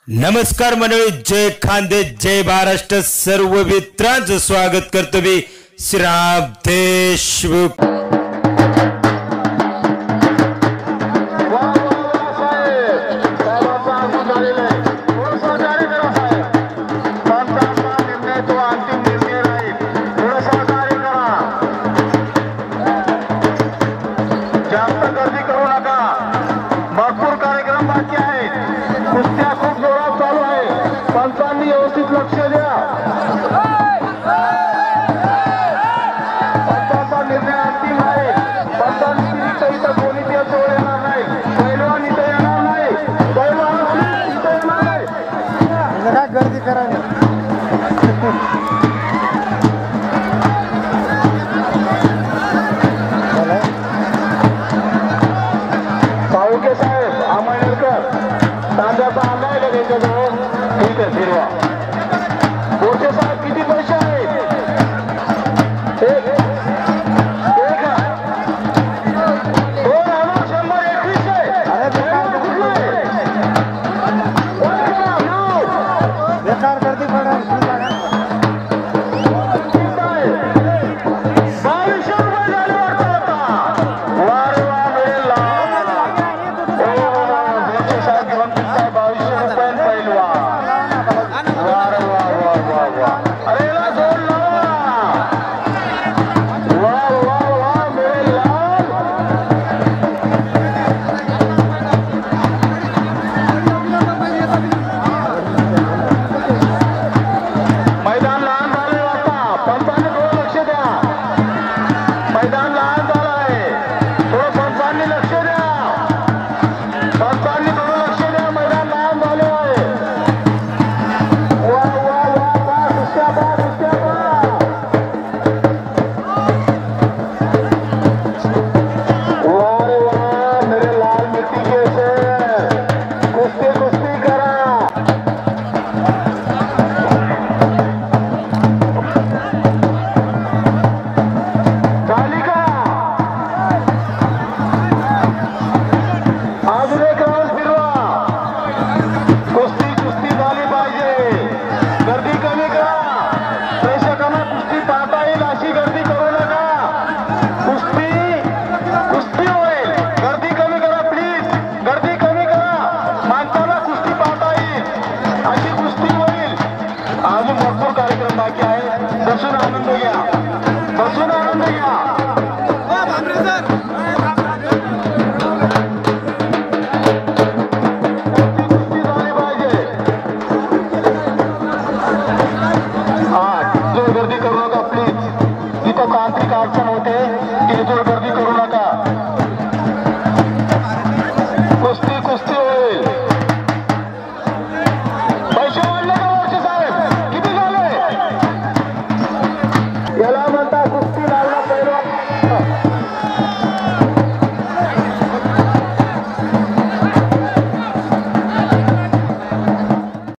नमस्कार मंडळी, जय खानदेश, जय महाराष्ट्र. सर्व मित्रांचं स्वागत करतो मी श्रीराम देशमुख. व्यवस्थित लक्ष द्या. पंचांचा निर्णय अंतिम आहे. पंचांव्यतिरिक्त इथं कोणी जवळ येणार नाही. पैलवान इथं येणार नाही. पैलवान इथं येणार नाही. काय गर्दी करायला साळुंखे साहेब, आंबेडकर तांब्याचा आणला आहे का त्यांच्याजवळ? ठीक आहे, फिरवा. बोरसे साहेब, किती पैसे आहेत? एक 2,121 आहे. बेकार गर्दी पडेल. 2200 रुपये झाले वाटतं आता. वारे वा, मिळेल. बोरसे साहेब घेऊन फिरताय 2200 रुपये पैलवा. मैदान लहान झालंय आता. पंचांनी थोडं लक्ष द्या. मैदान लहान झालं आहे. थोडं पंचांनी लक्ष द्या. पंचांनी थोडं लक्ष द्या. मैदान लहान झाले आहे. वा वा वा वा, कुस्त्या पहा, कुस्त्या पहा. वा रे वा, मेरे लाल मिट्टी के से कुस्ती कुस्ती करा. झाली का? अजून एक राऊंड फिरवा. कुस्ती कुस्ती झाली पाहिजे. गर्दी कमी करा. प्रेक्षकांना कुस्ती पाहता येईल अशी गर्दी करू नका. कुस्ती कुस्ती होईल. गर्दी कमी करा प्लीज. गर्दी कमी करा. माणसाला कुस्ती पाहता येईल अशी कुस्ती होईल. अजून भरपूर कार्यक्रम बाकी आहे. बसून आनंद घ्या. बसून आनंद घ्या. कुस्ती झाली पाहिजे. हा, जो गर्दी करू नका प्लीज. इथं तांत्रिक अडचण होते.